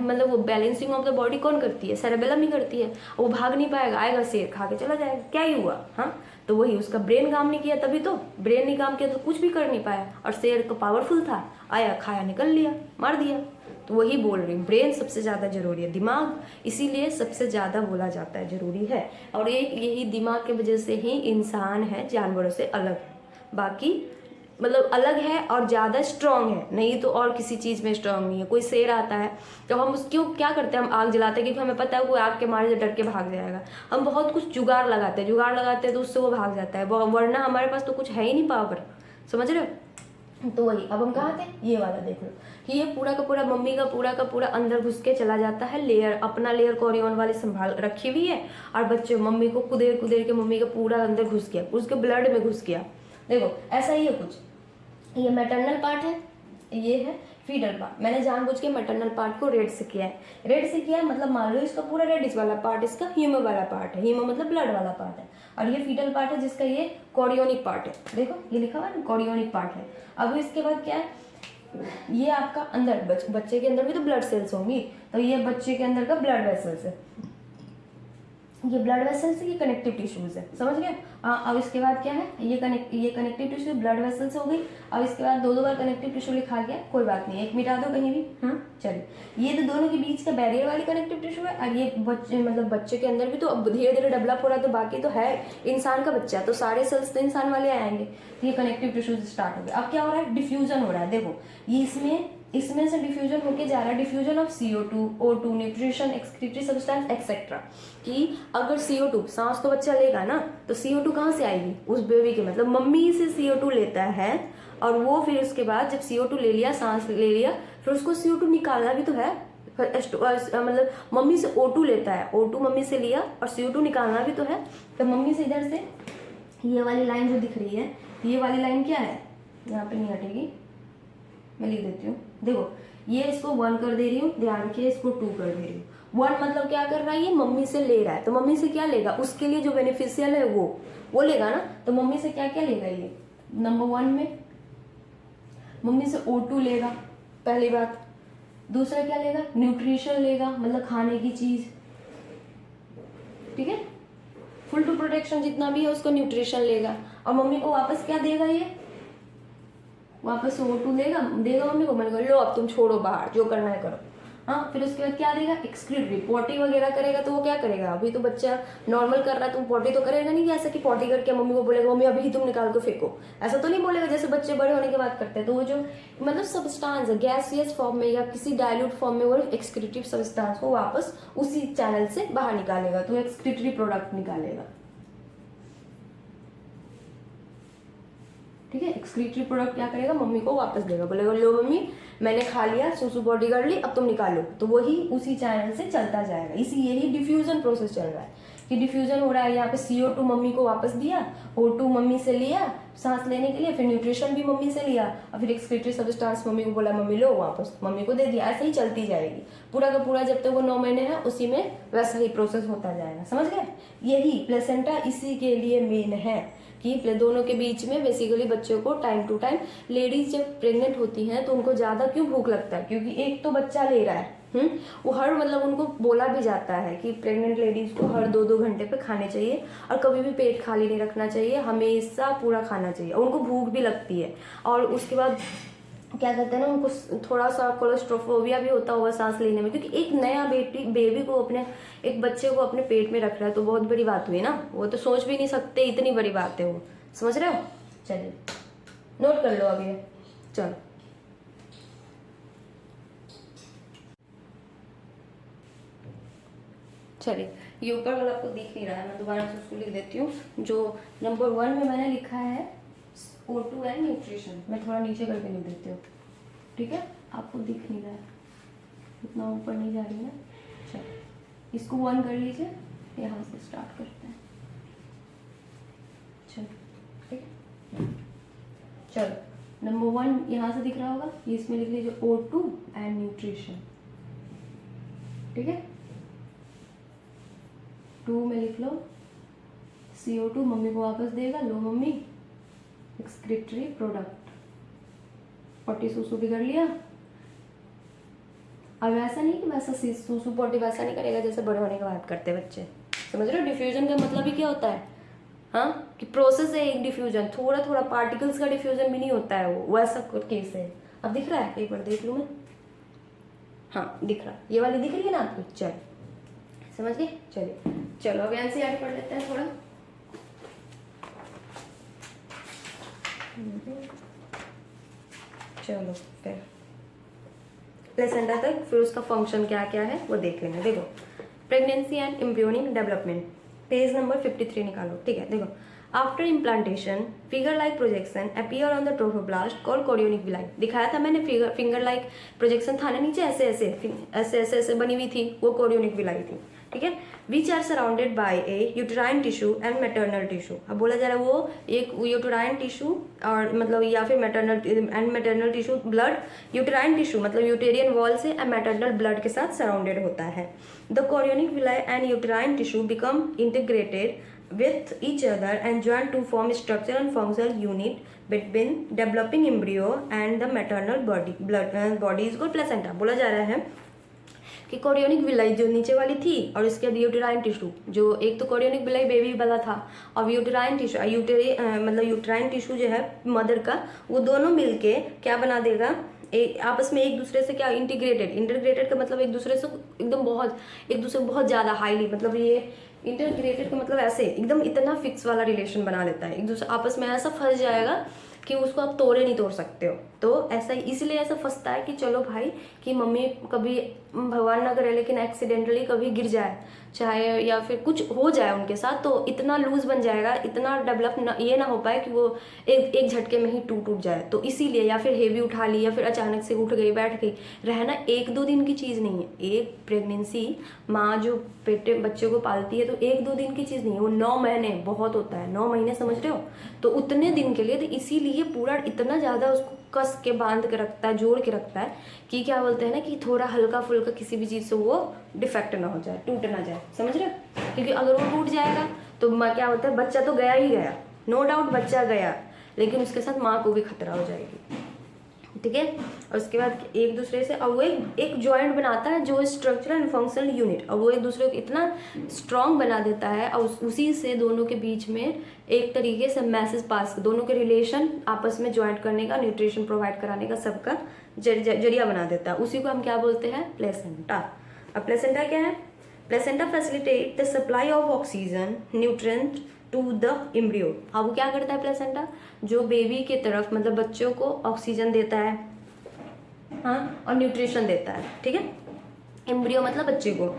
मतलब वो बैलेंसिंग ऑफ द बॉडी कौन करती है? सेरेबेलम ही करती है। वो भाग नहीं पाएगा, आएगा शेर खा के चला जाएगा, क्या ही हुआ, हाँ। तो वही उसका ब्रेन काम नहीं किया, तभी तो ब्रेन नहीं काम किया तो कुछ भी कर नहीं पाया। और शेर तो पावरफुल था, आया, खाया, निकल लिया, मार दिया। तो वही बोल रही हूँ, ब्रेन सबसे ज़्यादा जरूरी है, दिमाग इसीलिए सबसे ज़्यादा बोला जाता है जरूरी है। और यही दिमाग की वजह से ही इंसान है जानवरों से अलग, बाकी मतलब अलग है और ज़्यादा स्ट्रांग है, नहीं तो और किसी चीज़ में स्ट्रांग नहीं है। कोई शेर आता है तो हम उसको क्या करते हैं, हम आग जलाते हैं क्योंकि हमें पता है वो आग के मारे से डर के भाग जाएगा। हम बहुत कुछ जुगाड़ लगाते हैं तो उससे वो भाग जाता है, वरना हमारे पास तो कुछ है ही नहीं पावर, समझ रहे हो। तो वही, अब हम कहाँ थे, ये वाला देख लो कि ये पूरा का पूरा मम्मी का पूरा अंदर घुस के चला जाता है। लेयर, अपना लेयर कोरियन वाली संभाल रखी हुई है, और बच्चे मम्मी को कुदेर के मम्मी का पूरा अंदर घुस गया, उसके ब्लड में घुस गया। देखो ऐसा ही है कुछ, ये मैटरनल पार्ट है, ये है फीडर पार्ट। मैंने जानबूझ के मैटरनल पार्ट को रेड से किया है, मतलब मान लो इसका पूरा रेडिश वाला पार्ट इसका हीमो वाला पार्ट है, हीमो मतलब ब्लड वाला पार्ट है, और ये फीडल पार्ट है जिसका ये कोरियोनिक पार्ट है। देखो ये लिखा हुआ है, कोरियोनिक पार्ट है। अब इसके बाद क्या है, ये आपका अंदर बच्चे के अंदर भी तो ब्लड सेल्स होंगी, तो ये बच्चे के अंदर का ब्लड वेसल्स है, ये ब्लड वेसल्स, ये कनेक्टिव टिश्यूज है, समझ गए। अब इसके बाद क्या है, ये कनेक्टिव टिश्यू ब्लड वेसल्स हो गई। अब इसके बाद दो बार कनेक्टिव टिश्यू लिखा गया, कोई बात नहीं, एक मिटा दो कहीं भी, चलिए। ये तो दोनों के बीच का बैरियर वाली कनेक्टिव टिश्यू है, और ये बच्चे के अंदर भी तो अब धीरे धीरे डेवलप हो रहा है, तो बाकी तो है इंसान का बच्चा, तो सारे सेल्स तो इंसान वाले आएंगे, तो ये कनेक्टिव टिश्यूज स्टार्ट हो गए। अब क्या हो रहा है, डिफ्यूजन हो रहा है। देखो ये इसमें इसमें से डिफ्यूजन होके जा रहा है, diffusion of CO2, O2, nutrition, excretory substance etcetera. कि अगर CO2 सांस तो बच्चा लेगा ना, तो CO2 कहाँ से आएगी? उस बेबी के, मतलब मम्मी से CO2 लेता है, और वो फिर उसके बाद जब CO2 ले लिया, सांस ले लिया, फिर उसको CO2 निकालना भी तो है। मतलब मम्मी से O2 लेता है, O2 मम्मी से लिया और CO2 निकालना भी तो है। तो मम्मी से इधर से ये वाली लाइन जो दिख रही है, ये वाली लाइन क्या है? यहाँ पे नहीं हटेगी, मैं लिख देती हूँ। देखो, ये इसको 1 कर दे रही हूँ, ध्यान रखिए, इसको 2 कर दे रही हूँ। 1 मतलब क्या कर रहा है? ये मम्मी से ले रहा है, तो मम्मी से क्या लेगा? उसके लिए जो बेनिफिशियल है वो लेगा ना। तो मम्मी से क्या क्या लेगा ये? नंबर 1 में मम्मी से O2 लेगा, पहली बात। दूसरा क्या लेगा? न्यूट्रिशन लेगा, मतलब खाने की चीज, ठीक है। फुल टू प्रोटेक्शन जितना भी है उसको न्यूट्रिशन लेगा, और मम्मी को वापस क्या देगा? ये वापस O2 देगा मम्मी को। मैंने कहा लो अब तुम छोड़ो बाहर, जो करना है करो। हाँ, फिर उसके बाद क्या देगा? एक्सक्रीटरी, पॉटी वगैरह करेगा। तो वो क्या करेगा? अभी तो बच्चा नॉर्मल कर रहा है, तो पॉटी तो करेगा नहीं। ऐसा कि पॉटी करके मम्मी को बोलेगा मम्मी अभी ही तुम निकाल के फेंको, ऐसा तो नहीं बोलेगा जैसे बच्चे बड़े होने के बाद करते हैं। तो वो जो मतलब सब्सटेंस है गैसियस फॉर्म में या किसी डाइल्यूट फॉर्म में, वो एक्सक्रीटिव सब्सटेंस को वापस उसी चैनल से बाहर निकालेगा, तो एक्सक्रीटरी प्रोडक्ट निकालेगा, ठीक है। एक्सक्रीटरी प्रोडक्ट क्या करेगा? मम्मी को वापस देगा, बोलेगा लो मम्मी मैंने खा लिया, सुसु बॉडी कर ली, अब तुम निकालो। तो वही उसी चैनल से चलता जाएगा। यही डिफ्यूजन प्रोसेस चल रहा है कि डिफ्यूजन हो रहा है। यहाँ पे CO2 मम्मी को वापस दिया, O2 मम्मी से लिया सांस लेने के लिए, फिर न्यूट्रिशन भी मम्मी से लिया, और फिर एक्सक्रीटरी सब्सटेंस मम्मी को बोला मम्मी लो, वापस मम्मी को दे दिया। ऐसे ही चलती जाएगी पूरा का पूरा, जब तक वो 9 महीने है उसी में वैसा ही प्रोसेस होता जाएगा। समझ गए? यही प्लेसेंटा इसी के लिए मेन है कि दोनों के बीच में बेसिकली बच्चों को टाइम टू टाइम, लेडीज जब प्रेग्नेंट होती हैं तो उनको ज्यादा क्यों भूख लगता है? क्योंकि एक तो बच्चा ले रहा है, वो हर मतलब उनको बोला भी जाता है कि प्रेग्नेंट लेडीज को हर 2-2 घंटे पे खाने चाहिए, और कभी भी पेट खाली नहीं रखना चाहिए, हमेशा पूरा खाना चाहिए। और उनको भूख भी लगती है, और उसके बाद क्या कहते हैं ना, उनको थोड़ा सा कोलेस्ट्रोफोबिया भी होता होगा सांस लेने में, क्योंकि एक नया बेबी को, अपने एक बच्चे को अपने पेट में रख रहा है, तो बहुत बड़ी बात हुई ना। वो तो सोच भी नहीं सकते, इतनी बड़ी बात है वो। समझ रहे हो? चलिए नोट कर लो अभी। चलो चलिए, ये ऊपर वाला आपको दिख नहीं रहा है, मैं दोबारा से उसको लिख देती हूँ। जो नंबर 1 में मैंने लिखा है O2 एंड न्यूट्रिशन, मैं थोड़ा नीचे करके लिख देती हूँ, ठीक है। आपको दिख नहीं रहा है, इतना ऊपर नहीं जा रही है। चलो इसको 1 कर लीजिए, यहाँ से स्टार्ट करते हैं। चलो ठीक है, चलो नंबर 1 यहाँ से दिख रहा होगा, ये इसमें लिख लीजिए O2 एंड न्यूट्रिशन, ठीक है। 2 में लिख लो CO2 मम्मी को वापस देगा, लो मम्मी एक्सक्रीटरी प्रोडक्ट, पॉटी सुसु भी कर लिया। अब ऐसा नहीं कि वैसा सुसु पॉटी वैसा नहीं करेगा जैसे बड़े होने के बाद करते बच्चे। समझ रहे हो? डिफ्यूजन का मतलब ही क्या होता है? हाँ, कि प्रोसेस है एक डिफ्यूजन, थोड़ा थोड़ा पार्टिकल्स का डिफ्यूजन भी नहीं होता है, वो वैसा केस है। अब दिख रहा है? एक बार देख लूँ मैं। हाँ दिख रहा है, ये वाली दिख रही है ना आपको? चलो समझ गए? चलिए चलो अब NCERT पढ़ लेते हैं थोड़ा। चलो फिर प्लेसेंटा तक, फिर उसका फंक्शन क्या क्या है वो देख लेंगे। देखो, pregnancy and embryonic development, page number 53 निकालो, ठीक है। देखो, after implantation figure like projection appear on the trophoblast called chorionic villi. दिखाया था मैंने, फिंगर लाइक प्रोजेक्शन था ना नीचे, ऐसे ऐसे ऐसे ऐसे ऐसे बनी हुई थी, वो कोरियोनिक विलाई थी, ठीक है। Which are surrounded by a uterine tissue and maternal tissue. अब बोला जा रहा है वो एक यूटेराइन टिश्यू और मतलब या फिर maternal tissue, blood uterine tissue मतलब यूटेरियन वॉल से एंड मैटरनल ब्लड के साथ सराउंडेड होता है। The chorionic villi and uterine tissue become integrated with each other and joined to form structural and functional unit between developing embryo and the maternal body is called placenta। बोला जा रहा है कि chorionic villi जो नीचे वाली थी और इसके यूटेराइन टिश्यू, जो एक तो कोरियोनिक विलाई बेबी वाला था और यूटेराइन टिश्यू मतलब यूटेराइन टिश्यू जो है मदर का, वो दोनों मिलके क्या बना देगा, आपस में एक दूसरे से क्या इंटीग्रेटेड का मतलब एक दूसरे से एकदम बहुत, एक दूसरे बहुत ज़्यादा हाईली, मतलब ये इंटीग्रेटेड का मतलब ऐसे एकदम इतना फिक्स वाला रिलेशन बना लेता है, एक दूसरे आपस में ऐसा फंस जाएगा कि उसको आप तोड़े नहीं तोड़ सकते हो। तो ऐसा इसलिए ऐसा फंसता है कि चलो भाई कि मम्मी कभी भगवान ना करे लेकिन एक्सीडेंटली कभी गिर जाए चाहे या फिर कुछ हो जाए उनके साथ, तो इतना लूज बन जाएगा, इतना डेवलप ये ना हो पाए कि वो एक झटके में ही टूट जाए। तो इसीलिए, या फिर हेवी उठा ली या फिर अचानक से उठ गई बैठ गई, रहना 1-2 दिन की चीज़ नहीं है। एक प्रेगनेंसी माँ जो बच्चे को पालती है तो 1-2 दिन की चीज़ नहीं है, वो 9 महीने बहुत होता है, 9 महीने समझ रहे हो, तो उतने दिन के लिए। तो इसीलिए पूरा इतना ज़्यादा उसको कस के बांध के रखता है, जोड़ के रखता है कि क्या बोलते हैं ना कि थोड़ा हल्का फुल्का किसी भी चीज़ से वो डिफेक्ट ना हो जाए, टूट ना जाए, समझ रहे हो। क्योंकि अगर वो टूट जाएगा तो क्या होता है, बच्चा तो गया ही गया, नो डाउट बच्चा गया, लेकिन उसके साथ माँ को भी खतरा हो जाएगी, ठीक है। और उसके बाद एक दूसरे से, अब वो एक जॉइंट बनाता है जो स्ट्रक्चरल एंड फंक्शनल यूनिट, अब वो एक दूसरे को इतना स्ट्रॉन्ग बना देता है और उसी से दोनों के बीच में एक तरीके से मैसेज पास, दोनों के रिलेशन आपस में ज्वाइंट करने का, न्यूट्रिशन प्रोवाइड कराने का सबका जरिया बना देता है। उसी को हम क्या बोलते हैं, प्लेसेंटा। अब प्लेसेंटा क्या है, placenta facilitate the supply of oxygen nutrient to the embryo. अब वो क्या करता है प्लेसेंटा, जो बेबी के तरफ मतलब बच्चों को ऑक्सीजन देता है, हाँ, और न्यूट्रिशन देता है, ठीक है, एम्ब्रियो मतलब बच्चे को,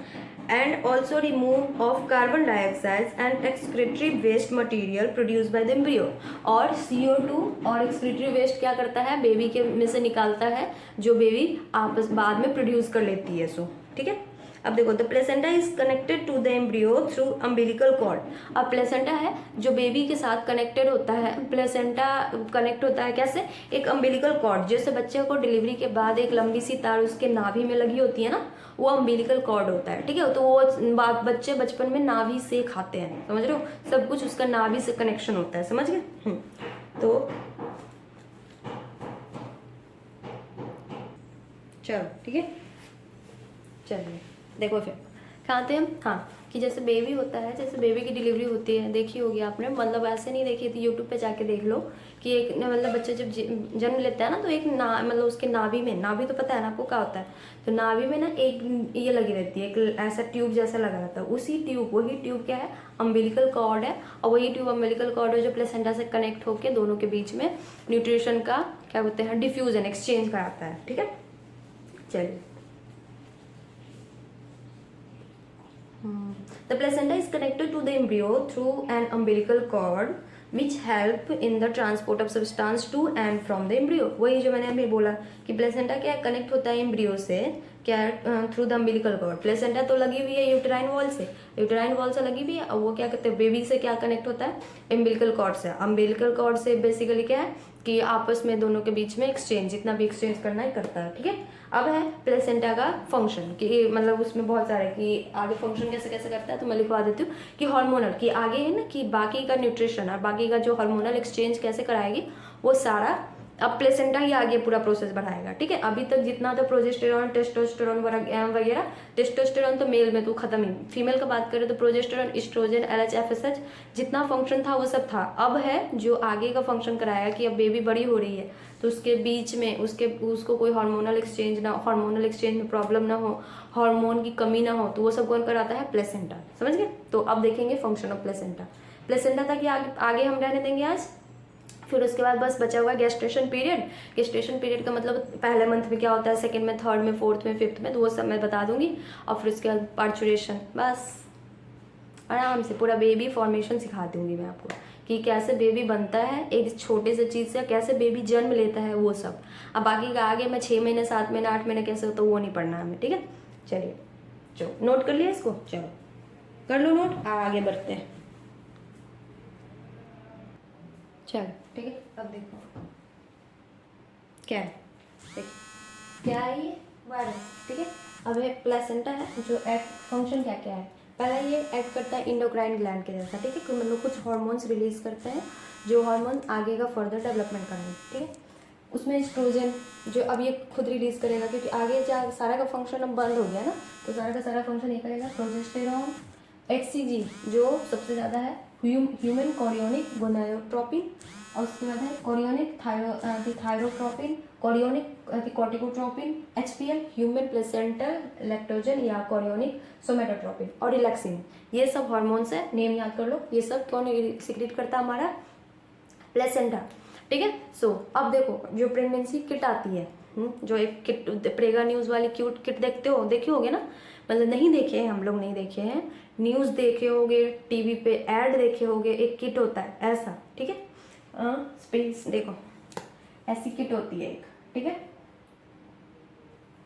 and also remove of carbon dioxide and excretory waste material produce by the embryo. और CO2 और एक्सक्रीटरी वेस्ट क्या करता है, बेबी के में से निकालता है, जो बेबी आपस बाद में प्रोड्यूस कर लेती है, सो ठीक है। अब देखो, the placenta is connected to the embryo through umbilical cord. अब प्लेसेंटा है जो बेबी के साथ कनेक्टेड होता है, प्लेसेंटा कनेक्ट होता है कैसे, एक अम्बिलिकल कॉर्ड, जैसे बच्चे को डिलीवरी के बाद एक लंबी सी तार उसके नाभि में लगी होती है ना, वो अम्बिलिकल कॉर्ड होता है, ठीक है। तो वो बच्चे बचपन में नाभि से खाते हैं, समझ रहे हो, सब कुछ उसका नाभि से कनेक्शन होता है, समझ गए। तो चलो ठीक है, चलिए देखो फिर कहाँ थे हम, हाँ, कि जैसे बेबी होता है, जैसे बेबी की डिलीवरी होती है, देखी होगी आपने, मतलब ऐसे नहीं देखी थी, यूट्यूब पे जाके देख लो कि एक मतलब बच्चा जब जन्म लेता है ना, तो एक मतलब उसके नाभि में, नाभि तो पता है ना आपको क्या होता है, तो नाभि में ना एक ये लगी रहती है, एक ऐसा ट्यूब जैसा लगा रहता है, उसी ट्यूब, वही ट्यूब क्या है, अम्बिलिकल कॉर्ड है, और वही ट्यूब अम्बिलिकल कॉर्ड है जो प्लेसेंटा से कनेक्ट होकर दोनों के बीच में न्यूट्रिशन का क्या बोलते हैं, डिफ्यूजन, एक्सचेंज कराता है, ठीक है। चलिए, the placenta is connected to the embryo through an umbilical cord which help in the transport of substance to and from the embryo। वही जो मैंने अभी बोला कि प्लेसेंटा क्या कनेक्ट होता है एम्ब्रियो से, क्या through the umbilical cord. Placenta तो लगी हुई है यूटेराइन वॉल से, यूटेराइन वॉल से लगी हुई है, और वो क्या करते हैं, बेबी से क्या कनेक्ट होता है, एम्बिलिकल कॉर्ड से। अम्बिलिकल कॉर्ड से बेसिकली क्या है कि आपस में दोनों के बीच में एक्सचेंज, जितना भी एक्सचेंज करना है करता है, ठीक है। अब है प्लेसेंटा का फंक्शन, कि मतलब उसमें बहुत सारे कि आगे फंक्शन कैसे कैसे करता है, तो मैं लिखवा देती हूँ कि हार्मोनल, कि आगे है ना कि बाकी का न्यूट्रिशन और बाकी का जो हार्मोनल एक्सचेंज कैसे कराएगी, वो सारा अब प्लेसेंटा ही आगे पूरा प्रोसेस बढ़ाएगा, ठीक है। अभी तक जितना था प्रोजेस्टेरॉन, टेस्टोस्टेरॉन वगैरह, टेस्टोस्टेरॉन तो मेल में तो खत्म ही, फीमेल का बात करें तो प्रोजेस्टेरॉन, एस्ट्रोजन, LH, FSH जितना फंक्शन था वो सब था। अब है जो आगे का फंक्शन कराएगा कि अब बेबी बड़ी हो रही है, तो उसके बीच में उसको कोई हार्मोनल एक्सचेंज ना, हार्मोनल एक्सचेंज में प्रॉब्लम ना हो, हार्मोन की कमी ना हो, तो वो सब कौन कराता है, प्लेसेंटा, समझ गए। तो अब देखेंगे फंक्शन ऑफ प्लेसेंटा। प्लेसेंटा तक आगे हम रहने देंगे आज। फिर उसके बाद बस बचा हुआ गेस्टेशन पीरियड। गेस्टेशन पीरियड का मतलब पहले मंथ में क्या होता है, सेकंड में, थर्ड में, फोर्थ में, फिफ्थ में, तो वो सब मैं बता दूंगी। और फिर उसके बाद पार्चुरेशन, बस आराम से पूरा बेबी फॉर्मेशन सिखा दूंगी मैं आपको कि कैसे बेबी बनता है एक छोटे से चीज़ से, कैसे बेबी जन्म लेता है, वो सब। अब बाकी का आगे मैं 6 महीने, 7 महीने, 8 महीने कैसे होता है वो नहीं पढ़ना हमें, ठीक है। चलिए, चलो नोट कर लिया इसको, चलो कर लो नोट, आगे बढ़ते हैं। चलो ठीक है, अब देखो क्या है, देखो क्या है ये, वायरस, ठीक है। अब है प्लेसेंटा है जो एक्ट फंक्शन क्या क्या है, पहला ये एक्ट करता है इंडोक्राइन ग्लैंड के जैसा, ठीक है, मतलब कुछ हार्मोन्स रिलीज करते हैं जो हार्मोन आगे का फर्दर डेवलपमेंट करेंगे, ठीक है। उसमें एस्ट्रोजन जो अब ये खुद रिलीज करेगा, क्योंकि आगे जा सारा का फंक्शन अब बंद हो गया ना, तो सारा का सारा फंक्शन ये करेगा। प्रोजेस्टेरॉन, HCG जो सबसे ज़्यादा है, ह्यूमन कोरियोनिक गोनाडोट्रोपिन, और उसके बाद है chorionic thyrotropin, chorionic corticotropin, HPL human placental lactogen या कोरियोनिक सोमेटोट्रोपिन, और रिलैक्सिन। ये सब हॉर्मोन्स है, नेम याद कर लो। ये सब कौन सिक्रेट करता है, हमारा प्लेसेंटा। ठीक है। सो अब देखो जो प्रेगनेंसी किट आती है, जो एक किट प्रेगा न्यूज़ वाली क्यूट किट देखे होगे ना, मतलब नहीं देखे हैं, हम लोग नहीं देखे हैं, न्यूज़ देखे होगे, टीवी पे ऐड देखे होगे, एक किट होता है ऐसा, ठीक है। स्पेस देखो ऐसी किट होती है एक, ठीक है,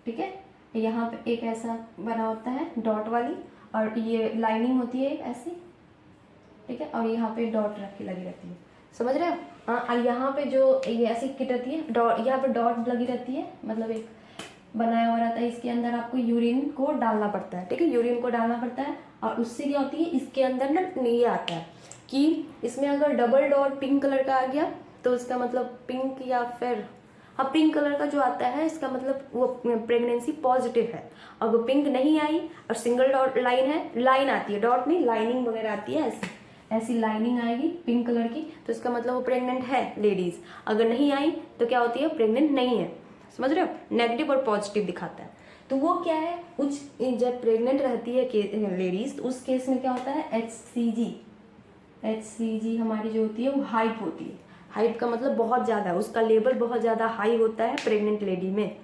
ठीक है। यहाँ पे एक ऐसा बना होता है डॉट वाली, और ये लाइनिंग होती है एक ऐसी, ठीक है, और यहाँ पे डॉट लगी रहती है, समझ रहे हो। हाँ, और यहाँ पे जो ये ऐसी किट रहती है, डॉट यहाँ पे डॉट लगी रहती है, मतलब एक बनाया हुआ रहता है, इसके अंदर आपको यूरिन को डालना पड़ता है, ठीक है, यूरिन को डालना पड़ता है। और उससे क्या होती है, इसके अंदर ना ये आता है कि इसमें अगर डबल डॉट पिंक कलर का आ गया तो उसका मतलब पिंक, या फिर हाँ पिंक कलर का जो आता है इसका मतलब वो प्रेगनेंसी पॉजिटिव है। अगर पिंक नहीं आई और सिंगल डॉट लाइन है, लाइन आती है, डॉट नहीं लाइनिंग वगैरह आती है, ऐसी लाइनिंग आएगी पिंक कलर की, तो इसका मतलब वो प्रेग्नेंट है लेडीज। अगर नहीं आई तो क्या होती है, प्रेग्नेंट नहीं है, समझ रहे हो। नेगेटिव और पॉजिटिव दिखाता है। तो वो क्या है, जब प्रेग्नेंट रहती है लेडीज तो उस केस में क्या होता है, HCG हमारी जो होती है वो हाइप होती है। हाइप का मतलब बहुत ज़्यादा, उसका लेवल बहुत ज़्यादा हाई होता है प्रेग्नेंट लेडी में।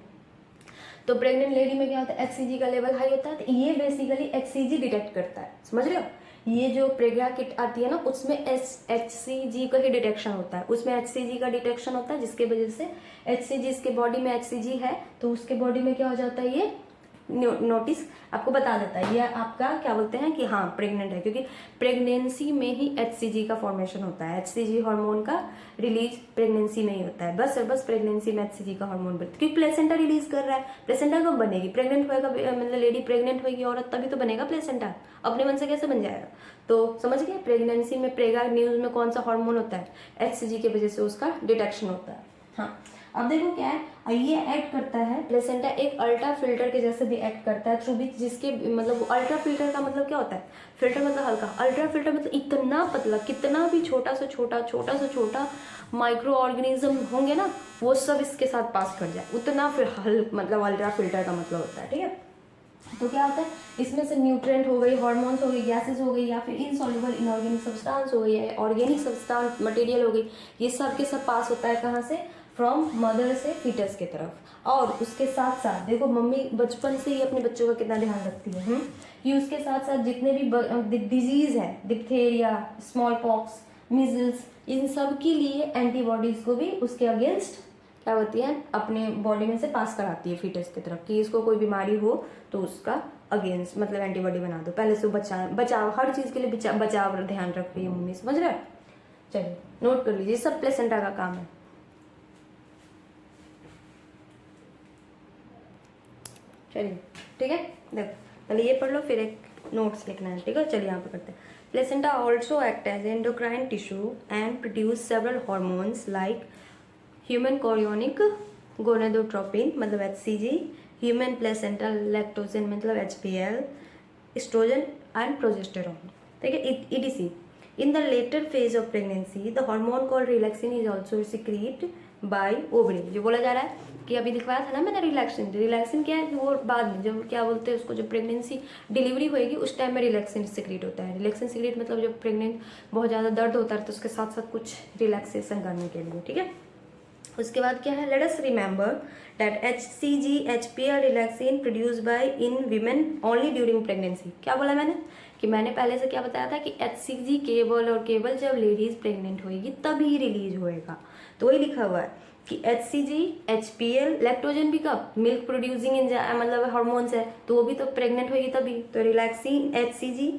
तो प्रेग्नेंट लेडी में क्या होता है, HCG का लेवल हाई होता है, तो ये बेसिकली HCG डिटेक्ट करता है, समझ रहे हो। ये जो प्रेग्रा किट आती है ना उसमें HCG का ही डिटेक्शन होता है, उसमें HCG का डिटेक्शन होता है, जिसके वजह से HCG, इसके बॉडी में HCG है तो उसके बॉडी में क्या हो जाता है, ये नोटिस आपको बता देता है, ये आपका क्या बोलते हैं कि हाँ प्रेग्नेंट है, क्योंकि प्रेगनेंसी में ही HCG का फॉर्मेशन होता है। HCG हार्मोन का रिलीज प्रेगनेंसी में ही होता है, बस और बस प्रेगनेंसी में HCG का हार्मोन बनता है, क्योंकि प्लेसेंटा रिलीज कर रहा है। प्लेसेंटा कब बनेगी, प्रेग्नेंट होएगा, मतलब लेडी प्रेग्नेंट होगी औरत, तभी तो बनेगा प्लेसेंटा, अपने मन से कैसे बन जाएगा। तो समझ गए, प्रेगनेंसी में प्रेगा न्यूज में कौन सा हार्मोन होता है, HCG की वजह से उसका डिटेक्शन होता है। हाँ अब देखो क्या है, ये एक्ट करता है प्लेसेंटा एक अल्ट्रा फिल्टर के जैसे भी एक्ट करता है, थ्रू विच जिसके मतलब अल्ट्रा फिल्टर का मतलब क्या होता है, फिल्टर मतलब हल्का, अल्ट्रा फिल्टर मतलब इतना पतला, कितना भी छोटा से छोटा माइक्रो ऑर्गेनिज्म होंगे ना वो सब इसके साथ पास कर जाए, उतना फिर मतलब अल्ट्रा फिल्टर का मतलब होता है, ठीक है। तो क्या होता है, इसमें से न्यूट्रिएंट हो गई, हार्मोन्स हो गई, गैसेस हो गई, या फिर इनसॉल्युबल इनऑर्गेनिक सब्सटेंस हो गई है, ऑर्गेनिक सब्सटेंस मटेरियल हो गई, ये सब के सब पास होता है कहाँ से, फ्रॉम मदर से फीटस की तरफ। और उसके साथ साथ देखो मम्मी बचपन से ही अपने बच्चों का कितना ध्यान रखती है कि उसके साथ साथ जितने भी डिजीज है, डिप्थेरिया, स्मॉल पॉक्स, मीजल्स, इन सब के लिए एंटीबॉडीज को भी उसके अगेंस्ट क्या होती है अपने बॉडी में से पास कराती है फीटस की तरफ, कि इसको कोई बीमारी हो तो उसका अगेंस्ट मतलब एंटीबॉडी बना दो, पहले से बचाव हर चीज़ के लिए बचाव ध्यान रख रही है मम्मी, समझ रहे हो। चलिए नोट कर लीजिए, सब प्लेसेंटा का काम है। चलिए ठीक है, देखो पहले ये पढ़ लो फिर एक नोट्स लिखना है, ठीक है। चलिए यहाँ पे करते हैं। Placenta also act as endocrine tissue and produce several hormones like human chorionic gonadotropin मतलब HCG, ह्यूमन प्लेसेंटल लैक्टोजन मतलब HPL, एस्ट्रोजन एंड प्रोजेस्टेरॉन, ठीक है, EDC। In the later phase of pregnancy, the hormone called relaxin is also secreted by ovary। जो बोला जा रहा है कि अभी दिखवाया था ना मैंने रिलैक्सिन क्या है कि वो बाद में जब क्या बोलते हैं उसको, जब प्रेगनेंसी डिलीवरी होएगी उस टाइम में रिलैक्सिन सिक्रेट होता है। रिलैक्सिन सिक्रेट मतलब जब प्रेग्नेंट बहुत ज़्यादा दर्द होता है तो उसके साथ साथ कुछ रिलैक्सेशन करने के लिए, ठीक है। उसके बाद क्या है, let us remember that HCG HPL relaxin produce by in women only during pregnancy. क्या बोला मैंने कि मैंने पहले से क्या बताया था कि HCG केवल और केवल जब लेडीज प्रेग्नेंट होएगी तभी रिलीज होएगा। तो वही लिखा हुआ है कि HCG HPL, लैक्टोजन भी कब, मिल्क प्रोड्यूसिंग मतलब हार्मोन्स है, तो वो भी तो प्रेग्नेंट होगी तभी। तो रिलैक्सिन HCG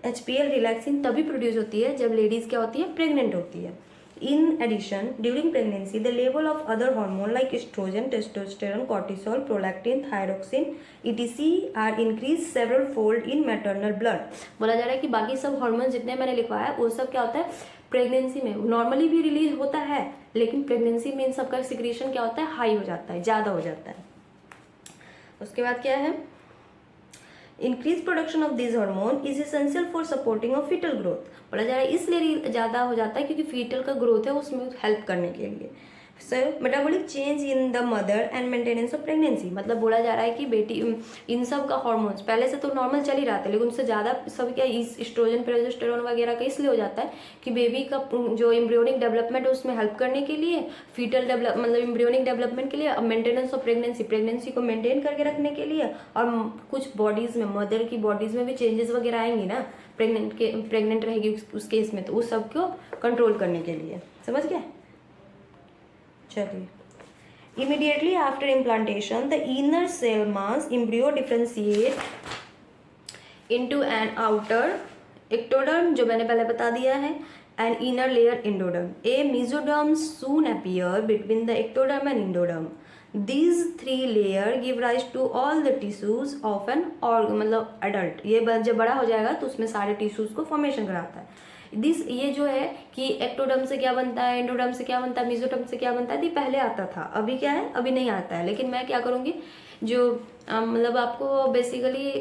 HPL रिलैक्सिन तभी प्रोड्यूस होती है जब लेडीज क्या होती है, प्रेग्नेंट होती है। In addition, during pregnancy, the level of other hormone like estrogen, testosterone, cortisol, prolactin, thyroxine, etc. are increased several fold in maternal blood। बोला जा रहा है कि बाकी सब हार्मोन जितने मैंने लिखवाया है वो सब क्या होता है प्रेगनेंसी में नॉर्मली भी रिलीज होता है, लेकिन प्रेगनेंसी में इन सब का सिक्रीशन क्या होता है, हाई हो जाता है, ज़्यादा हो जाता है। उसके बाद क्या है, increase production of this hormone is essential for supporting of foetal growth. बोला जा रहा है इसलिए ज़्यादा हो जाता है क्योंकि फीटल का ग्रोथ है उसमें हेल्प करने के लिए। Metabolic change in the mother and maintenance of pregnancy, मतलब बोला जा रहा है कि बेटी इन सब का हार्मोन्स पहले से तो नॉर्मल चल ही रहा था, लेकिन उससे ज़्यादा सब क्या इस्ट्रोजन प्रोजेस्टेरोन वगैरह का इसलिए हो जाता है कि बेबी का जो एम्ब्रियोनिक डेवलपमेंट है उसमें हेल्प करने के लिए, फीटल डेवलप मतलब एम्ब्रियोनिक डेवलपमेंट के लिए, मेंटेनेंस ऑफ प्रेगनेंसी को मेंटेन करके रखने के लिए, और कुछ बॉडीज़ में मदर की बॉडीज़ में भी चेंजेस वगैरह आएंगी ना प्रेग्नेंट रहेगी उस केस में, तो उस सब को कंट्रोल करने के लिए। समझ गया? चलिए, immediately after implantation the inner cell mass embryo differentiate into an outer ectoderm, जो मैंने पहले बता दिया है, and inner layer endoderm. A mesoderm soon appear between the ectoderm and endoderm. These three layer give rise to all the tissues of an organ, मतलब adult। ये जब बड़ा हो जाएगा तो उसमें सारे टिश्यूज को फॉर्मेशन कराता है। ये जो है कि एक्टोडर्म से क्या बनता है, एंडोडर्म से क्या बनता है, मेसोडर्म से क्या बनता है, ये पहले आता था, अभी क्या है, अभी नहीं आता है। लेकिन मैं क्या करूँगी, जो मतलब आपको बेसिकली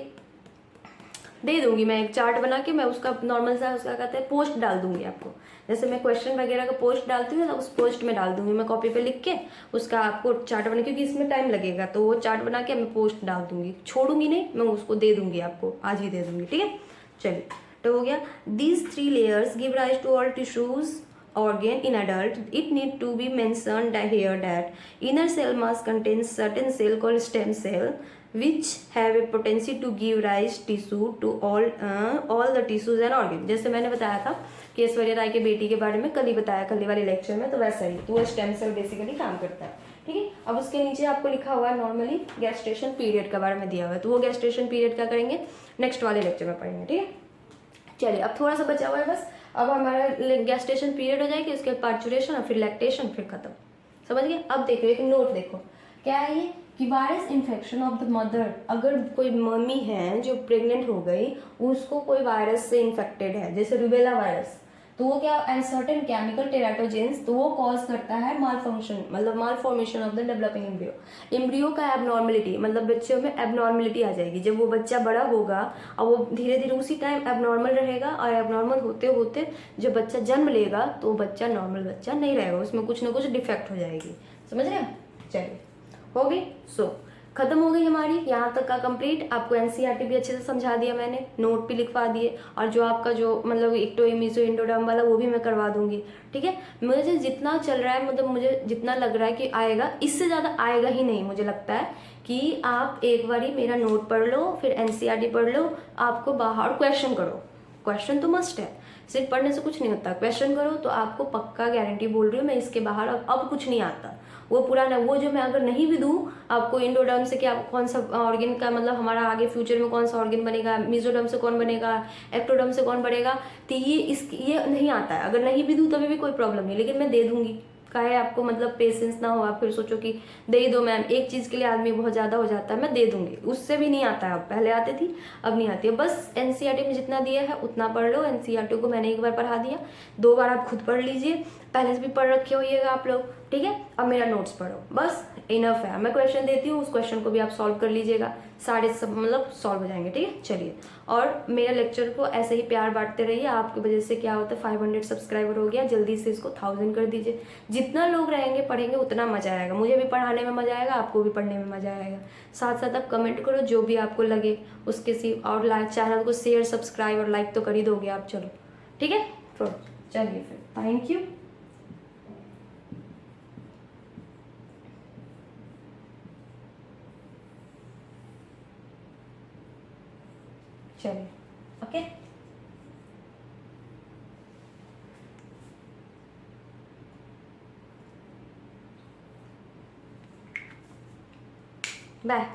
दे दूंगी, मैं एक चार्ट बना के मैं उसका नॉर्मल सा उसका कहते हैं पोस्ट डाल दूंगी आपको, जैसे मैं क्वेश्चन वगैरह का पोस्ट डालती हूँ, तो उस पोस्ट में डाल दूंगी मैं कॉपी पे लिख के उसका आपको चार्ट बना, क्योंकि इसमें टाइम लगेगा, तो वो चार्ट बना के मैं पोस्ट डाल दूंगी, छोड़ूंगी नहीं, मैं उसको दे दूंगी आपको, आज ही दे दूंगी। ठीक है, चलिए, तो हो गया। These 3 layers give rise to all tissues organ in adult. It need to be mentioned here that inner cell mass contains certain cell called stem cell which have a potency to give rise tissue to all the tissues and organ। जैसे मैंने बताया था कि ऐश्वर्या राय के बेटी के बारे में कल ही बताया, कल वाले लेक्चर में, तो वैसा ही, तो वो स्टेम सेल बेसिकली काम करता है। ठीक है, अब उसके नीचे आपको लिखा हुआ है नॉर्मली गैस्ट्रेशन पीरियड के बारे में दिया हुआ है, तो वो गैस्ट्रेशन पीरियड क्या करेंगे नेक्स्ट वाले लेक्चर में पढ़ेंगे। ठीक है, चलिए, अब थोड़ा सा बचा हुआ है बस, अब हमारा गैस्ट्रेशन पीरियड हो जाएगी, उसके बाद पार्चुरेशन और फिर लैक्टेशन, फिर खत्म। समझ गए? अब देखो एक नोट देखो, क्या है ये कि virus infection of the mother, अगर कोई मम्मी है जो प्रेग्नेंट हो गई, उसको कोई वायरस से इन्फेक्टेड है, जैसे रूबेला वायरस, तो वो क्या एंड सर्टेन केमिकल टेराटोजेंस, तो वो कॉज करता है माल फंक्शन, मतलब malformation of the developing embryo, embryo का एबनॉर्मेलिटी, मतलब बच्चों में एबनॉर्मेलिटी आ जाएगी। जब वो बच्चा बड़ा होगा और वो धीरे धीरे उसी टाइम एबनॉर्मल रहेगा, और एबनॉर्मल होते होते जब बच्चा जन्म लेगा तो वो बच्चा नॉर्मल बच्चा नहीं रहेगा, उसमें कुछ ना कुछ डिफेक्ट हो जाएगी। समझ रहे हैं? चलिए, हो गई। सो खत्म हो गई हमारी यहाँ तक का कंप्लीट। आपको एनसीईआरटी भी अच्छे से समझा दिया मैंने, नोट भी लिखवा दिए, और जो आपका जो मतलब एक्टो मीजो इंडोडर्म वाला वो भी मैं करवा दूंगी। ठीक है, मुझे जितना चल रहा है, मतलब मुझे जितना लग रहा है कि आएगा, इससे ज़्यादा आएगा ही नहीं। मुझे लगता है कि आप एक बारी मेरा नोट पढ़ लो, फिर एनसीईआरटी पढ़ लो, आपको बाहर क्वेश्चन करो, क्वेश्चन तो मस्ट है, सिर्फ पढ़ने से कुछ नहीं होता, क्वेश्चन करो तो आपको पक्का गारंटी बोल रही हूँ मैं, इसके बाहर अब कुछ नहीं आता। वो पुराना, वो जो मैं अगर नहीं भी दूँ आपको इंडोडर्म से क्या कौन सा ऑर्गन का, मतलब हमारा आगे फ्यूचर में कौन सा ऑर्गन बनेगा, मिजोडर्म से कौन बनेगा, एक्टोडर्म से कौन बनेगा, तो ये नहीं आता है। अगर नहीं भी दूँ तभी भी कोई प्रॉब्लम नहीं, लेकिन मैं दे दूंगी। काहे आपको मतलब पेशेंस ना हो, आप फिर सोचो कि दे ही दो मैम, एक चीज़ के लिए आदमी बहुत ज़्यादा हो जाता है, मैं दे दूंगी। उससे भी नहीं आता है, अब पहले आती थी अब नहीं आती है। बस एनसीईआरटी में जितना दिया है उतना पढ़ लो। एनसीईआरटी को मैंने एक बार पढ़ा दिया, 2 बार आप खुद पढ़ लीजिए, पहले से भी पढ़ रखे होइएगा आप लोग। ठीक है, अब मेरा नोट्स पढ़ो, बस इनफ है। मैं क्वेश्चन देती हूँ, उस क्वेश्चन को भी आप सॉल्व कर लीजिएगा, सारे सब मतलब सॉल्व हो जाएंगे। ठीक है, चलिए, और मेरे लेक्चर को ऐसे ही प्यार बांटते रहिए। आपकी वजह से क्या होता है, 500 सब्सक्राइबर हो गया, जल्दी से इसको 1000 कर दीजिए। जितना लोग रहेंगे पढ़ेंगे उतना मजा आएगा, मुझे भी पढ़ाने में मजा आएगा, आपको भी पढ़ने में मजा आएगा। साथ साथ आप कमेंट करो जो भी आपको लगे उसके सी, और लाइक, चैनल को शेयर सब्सक्राइब और लाइक तो कर ही दोगे आप। चलो ठीक है, तो चलिए फिर, थैंक यू। चलिए, ओके, बाय।